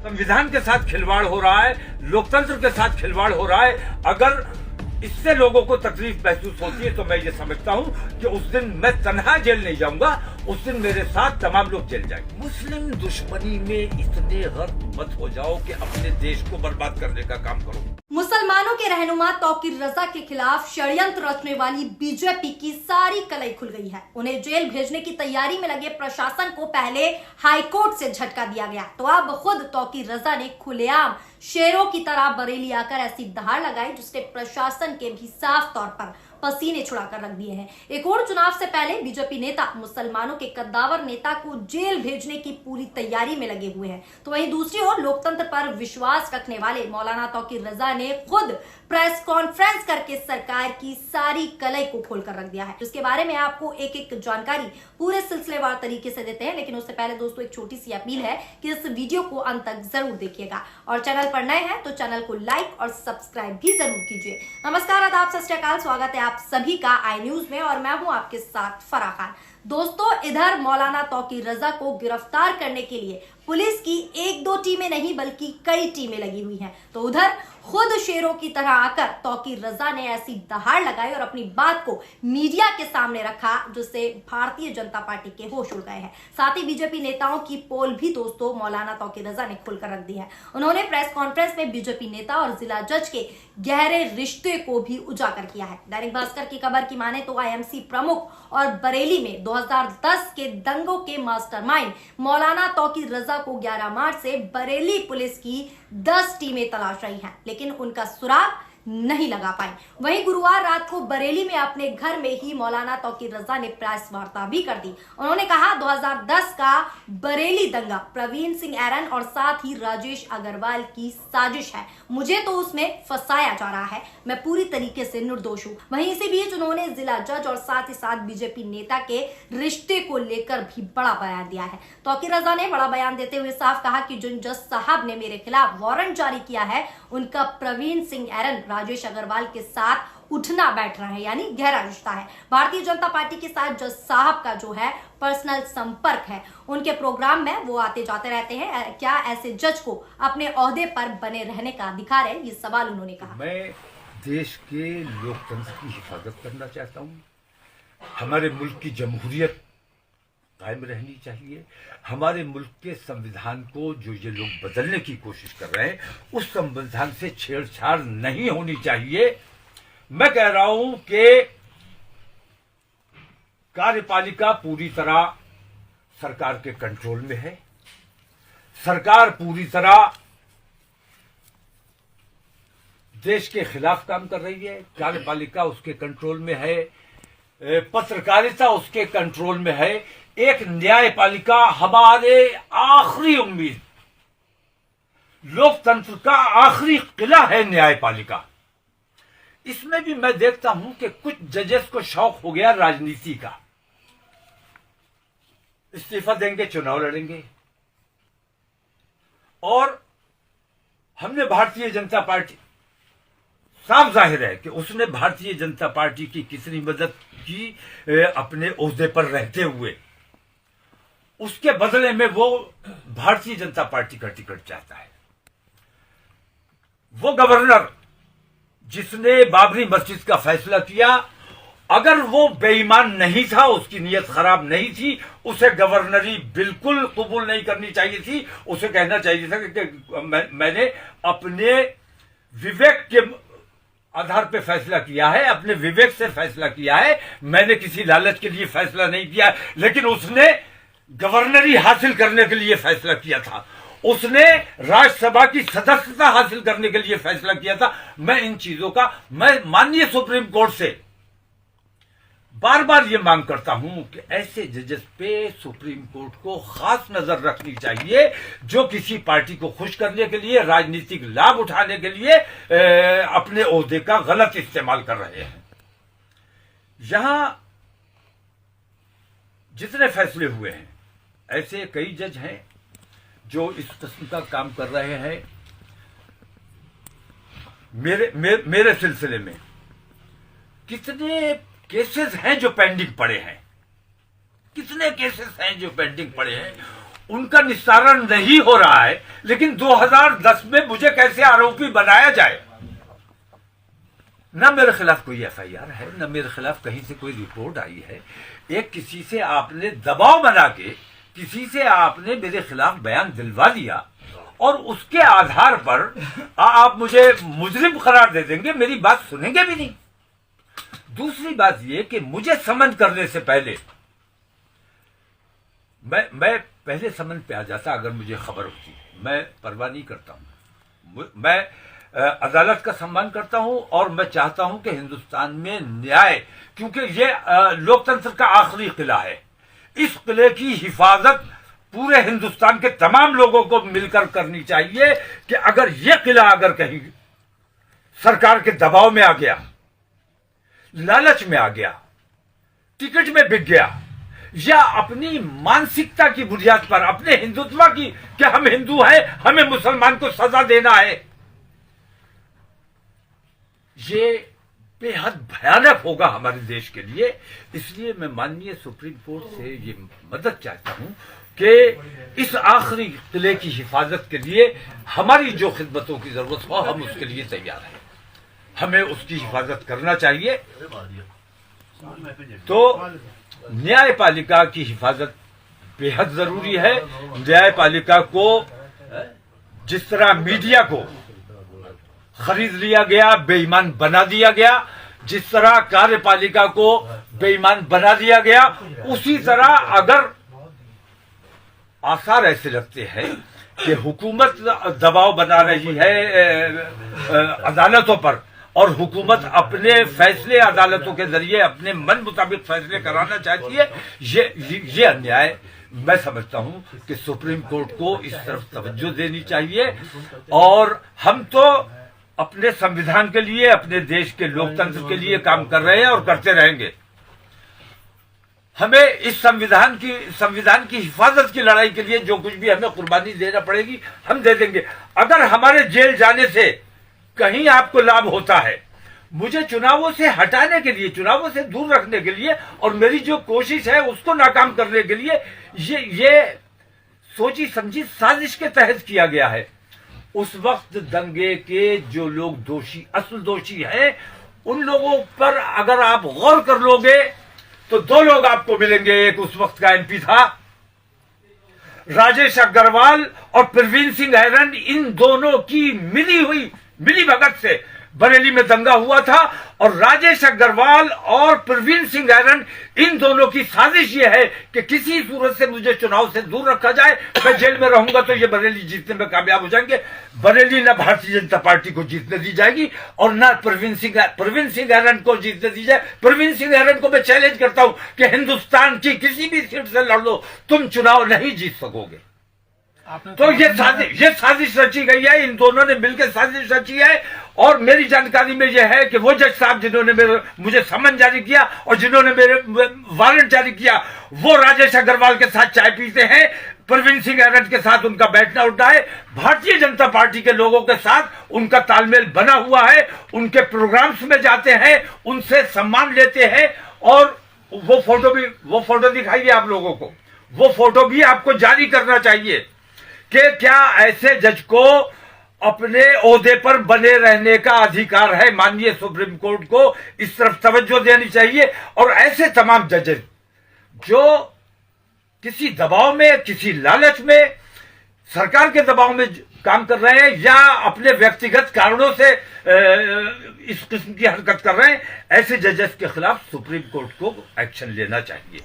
संविधान के साथ खिलवाड़ हो रहा है, लोकतंत्र के साथ खिलवाड़ हो रहा है। अगर इससे लोगों को तकलीफ महसूस होती है तो मैं ये समझता हूँ कि उस दिन मैं तन्हा जेल नहीं जाऊंगा, उस दिन मेरे साथ तमाम लोग जेल जाएंगे। मुस्लिम दुश्मनी में इतने गर्क मत हो जाओ कि अपने देश को बर्बाद करने का काम करो। मुसलमानों के रहनुमा तौकीर रजा के खिलाफ षड्यंत्र रचने वाली बीजेपी की सारी कलई खुल गई है। उन्हें जेल भेजने की तैयारी में लगे प्रशासन को पहले हाईकोर्ट से झटका दिया गया, तो अब खुद तौकीर रजा ने खुलेआम शेरों की तरह बरेली आकर ऐसी दहाड़ लगाई जिसने प्रशासन के भी साफ तौर पर पसीने छुड़ाकर रख दिए हैं। एक और चुनाव से पहले बीजेपी नेता मुसलमानों के कद्दावर नेता को जेल भेजने की पूरी तैयारी में लगे हुए हैं, तो वहीं दूसरी ओर लोकतंत्र पर विश्वास रखने वाले मौलाना तौकीर रजा ने खुद प्रेस कॉन्फ्रेंस करके सरकार की सारी कलई को खोलकर रख दिया है, जिसके बारे में आपको एक एक जानकारी पूरे सिलसिलेवार तरीके से देते हैं। लेकिन उससे पहले दोस्तों एक छोटी सी अपील है कि इस वीडियो को अंत तक जरूर देखिएगा और चैनल पर नए हैं तो चैनल को लाइक और सब्सक्राइब भी जरूर कीजिए। नमस्कार, आदाब, सत श्री अकाल, स्वागत है आप सभी का आई न्यूज में और मैं हूं आपके साथ फराह खान। दोस्तों, इधर मौलाना तौकीर रजा को गिरफ्तार करने के लिए पुलिस की एक दो टीमें नहीं बल्कि कई टीमें लगी हुई हैं, तो उधर खुद शेरों की तरह आकर तौकीर रजा ने ऐसी दहाड़ लगाई और अपनी बात को मीडिया के सामने रखा जिससे भारतीय जनता पार्टी के होश उड़ गए हैं। साथ ही बीजेपी नेताओं की पोल भी दोस्तों मौलाना तौकीर रजा ने खुलकर रख दी है। उन्होंने प्रेस कॉन्फ्रेंस में बीजेपी नेता और जिला जज के गहरे रिश्ते को भी उजागर किया है। दैनिक भास्कर की खबर की माने तो आईएमसी प्रमुख और बरेली में 2010 के दंगों के मास्टरमाइंड मौलाना तौकीर रजा को 11 मार्च से बरेली पुलिस की 10 टीमें तलाश रही हैं, लेकिन उनका सुराग नहीं लगा पाई। वहीं गुरुवार रात को बरेली में अपने घर में ही मौलाना तौकीर रजा ने प्रेस वार्ता भी कर दी। उन्होंने कहा 2010 का बरेली दंगा प्रवीण सिंह एरन और साथ ही राजेश अग्रवाल की साजिश है, मुझे तो उसमें फंसाया जा रहा है, मैं पूरी तरीके से निर्दोष हूं। वहीं इसी बीच उन्होंने जिला जज और साथ ही साथ बीजेपी नेता के रिश्ते को लेकर भी बड़ा बयान दिया है। तौकीर रजा ने बड़ा बयान देते हुए साफ कहा कि जिन जज साहब ने मेरे खिलाफ वारंट जारी किया है उनका प्रवीण सिंह एरन राजेश अग्रवाल के साथ उठना बैठना है, यानी गहरा रिश्ता है। भारतीय जनता पार्टी के साथ जज साहब का जो है पर्सनल संपर्क है, उनके प्रोग्राम में वो आते जाते रहते हैं। क्या ऐसे जज को अपने ओहदे पर बने रहने का अधिकार है, ये सवाल उन्होंने कहा। मैं देश के लोकतंत्र की हिफाजत करना चाहता हूँ। हमारे मुल्क की जमहूरियत कायम रहनी चाहिए। हमारे मुल्क के संविधान को जो ये लोग बदलने की कोशिश कर रहे हैं उस संविधान से छेड़छाड़ नहीं होनी चाहिए। मैं कह रहा हूं कि कार्यपालिका पूरी तरह सरकार के कंट्रोल में है, सरकार पूरी तरह देश के खिलाफ काम कर रही है, कार्यपालिका उसके कंट्रोल में है, पत्रकारिता उसके कंट्रोल में है। एक न्यायपालिका हमारे आखिरी उम्मीद, लोकतंत्र का आखिरी किला है न्यायपालिका। इसमें भी मैं देखता हूं कि कुछ जजेस को शौक हो गया राजनीति का, इस्तीफा देंगे, चुनाव लड़ेंगे। और हमने भारतीय जनता पार्टी, साफ जाहिर है कि उसने भारतीय जनता पार्टी की कितनी मदद की अपने ओहदे पर रहते हुए, उसके बदले में वो भारतीय जनता पार्टी का टिकट चाहता है। वो गवर्नर जिसने बाबरी मस्जिद का फैसला किया, अगर वो बेईमान नहीं था, उसकी नीयत खराब नहीं थी, उसे गवर्नरी बिल्कुल कबूल नहीं करनी चाहिए थी। उसे कहना चाहिए था कि मैंने अपने विवेक के आधार पे फैसला किया है, अपने विवेक से फैसला किया है, मैंने किसी लालच के लिए फैसला नहीं किया। लेकिन उसने गवर्नरी हासिल करने के लिए फैसला किया था, उसने राज्यसभा की सदस्यता हासिल करने के लिए फैसला किया था। मैं इन चीजों का, मैं माननीय सुप्रीम कोर्ट से बार बार ये मांग करता हूं कि ऐसे जजेस पे सुप्रीम कोर्ट को खास नजर रखनी चाहिए जो किसी पार्टी को खुश करने के लिए, राजनीतिक लाभ उठाने के लिए अपने ओहदे का गलत इस्तेमाल कर रहे हैं। यहां जितने फैसले हुए हैं, ऐसे कई जज हैं जो इस किस्म का काम कर रहे हैं। मेरे सिलसिले में कितने केसेस हैं जो पेंडिंग पड़े हैं, कितने केसेस हैं जो पेंडिंग पड़े हैं, उनका निस्तारण नहीं हो रहा है, लेकिन 2010 में मुझे कैसे आरोपी बनाया जाए? ना मेरे खिलाफ कोई एफआईआर है, ना मेरे खिलाफ कहीं से कोई रिपोर्ट आई है। एक किसी से आपने दबाव बना के किसी से आपने मेरे खिलाफ बयान दिलवा दिया और उसके आधार पर आप मुझे मुजरिम करार दे देंगे, मेरी बात सुनेंगे भी नहीं। दूसरी बात यह कि मुझे समन करने से पहले मैं पहले समन पे आ जाता अगर मुझे खबर होती। मैं परवाह नहीं करता हूं, मैं अदालत का सम्मान करता हूं और मैं चाहता हूं कि हिंदुस्तान में न्याय, क्योंकि ये लोकतंत्र का आखिरी किला है, इस किले की हिफाजत पूरे हिंदुस्तान के तमाम लोगों को मिलकर करनी चाहिए कि अगर ये किला अगर कहीं सरकार के दबाव में आ गया, लालच में आ गया, टिकट में बिक गया, या अपनी मानसिकता की बुनियाद पर अपने हिंदुत्व की कि हम हिंदू हैं, हमें मुसलमान को सजा देना है, ये बेहद भयानक होगा हमारे देश के लिए। इसलिए मैं माननीय सुप्रीम कोर्ट से ये मदद चाहता हूं कि इस आखिरी किले की हिफाजत के लिए हमारी जो खिदमतों की जरूरत हो हम उसके लिए तैयार हैं, हमें उसकी हिफाजत करना चाहिए। तो न्यायपालिका की हिफाजत बेहद जरूरी है। न्यायपालिका को जिस तरह मीडिया को खरीद लिया गया, बेईमान बना दिया गया, जिस तरह कार्यपालिका को बेईमान बना दिया गया, उसी तरह अगर आसार ऐसे लगते हैं कि हुकूमत दबाव बना रही है अदालतों पर और हुकूमत अपने फैसले अदालतों के जरिए अपने मन मुताबिक फैसले कराना चाहती है, ये अन्याय मैं समझता हूं कि सुप्रीम कोर्ट को इस तरफ तवज्जो देनी चाहिए। और हम तो अपने संविधान के लिए, अपने देश के लोकतंत्र के लिए काम कर रहे हैं और करते रहेंगे। हमें इस संविधान की हिफाजत की लड़ाई के लिए जो कुछ भी हमें कुर्बानी देना पड़ेगी हम दे देंगे। अगर हमारे जेल जाने से कहीं आपको लाभ होता है, मुझे चुनावों से हटाने के लिए, चुनावों से दूर रखने के लिए और मेरी जो कोशिश है उसको नाकाम करने के लिए ये सोची समझी साजिश के तहत किया गया है। उस वक्त दंगे के जो लोग दोषी, असल दोषी हैं, उन लोगों पर अगर आप गौर कर लोगे तो दो लोग आपको मिलेंगे। एक उस वक्त का एमपी था राजेश अग्रवाल और प्रवीण सिंह हैरन, इन दोनों की मिली भगत से बरेली में दंगा हुआ था और राजेश अग्रवाल और प्रवीण सिंह हैरन, इन दोनों की साजिश यह है कि किसी सूरत से मुझे चुनाव से दूर रखा जाए, मैं जेल में रहूंगा तो ये बरेली जीतने में कामयाब हो जाएंगे। बरेली न भारतीय जनता पार्टी को जीतने दी जाएगी और न प्रवीण सिंह हैरन को जीतने दी जाए। प्रवीण सिंह हैरन को मैं चैलेंज करता हूं कि हिंदुस्तान की किसी भी सीट से लड़ लो, तुम चुनाव नहीं जीत सकोगे। तो ये साजिश रची गई है, इन दोनों ने मिलकर साजिश रची है। और मेरी जानकारी में यह है कि वो जज साहब जिन्होंने मुझे समन जारी किया और जिन्होंने मेरे वारंट जारी किया, वो राजेश अग्रवाल के साथ चाय पीते हैं, प्रवीण सिंह हैरन के साथ उनका बैठना उठना है, भारतीय जनता पार्टी के लोगों के साथ उनका तालमेल बना हुआ है, उनके प्रोग्राम्स में जाते हैं, उनसे सम्मान लेते हैं। और वो फोटो दिखाइए आप लोगों को, वो फोटो भी आपको जारी करना चाहिए कि क्या ऐसे जज को अपने ओहदे पर बने रहने का अधिकार है। माननीय सुप्रीम कोर्ट को इस तरफ तवज्जो देनी चाहिए और ऐसे तमाम जजेस जो किसी दबाव में, किसी लालच में, सरकार के दबाव में काम कर रहे हैं या अपने व्यक्तिगत कारणों से इस किस्म की हरकत कर रहे हैं, ऐसे जजेस के खिलाफ सुप्रीम कोर्ट को एक्शन लेना चाहिए।